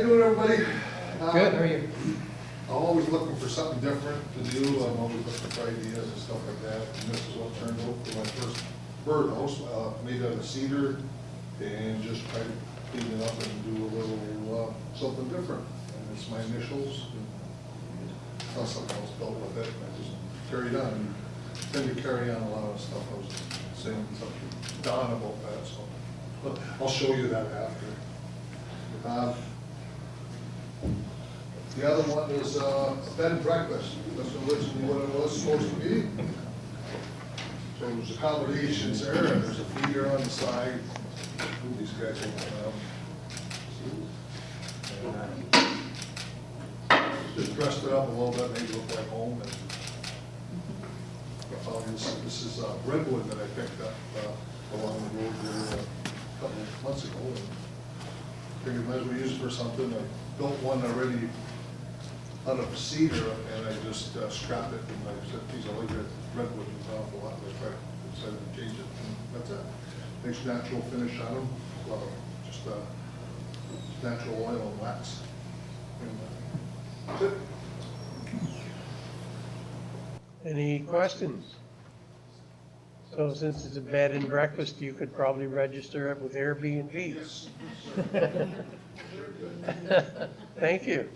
you doing, everybody? Good, how are you? I'm always looking for something different to do. I'm always looking for ideas and stuff like that. And this is what turned out for my first birdhouse, made out of cedar, and just tried to clean it up and do a little something different. And it's my initials. And something else built with it, and I just carried on. And tend to carry on a lot of stuff. I was saying something to Don about that, so but I'll show you that after. The other one is a bed and breakfast. That's originally what it was supposed to be. So there's accommodations there, and there's a feeder on the side. Move these guys around. Just dressed it up a little bit, made it look like home. And this is redwood that I picked up along the road here a couple of months ago. And figured might as well use it for something. I built one already out of cedar, and I just scrapped it, and I said, geez, I like redwood an awful lot. I decided to change it, and that's it. Nice natural finish on them, just natural oil and wax. And, that's it. Any questions? So since it's a bed and breakfast, you could probably register it with Airbnb. Yes. Thank you.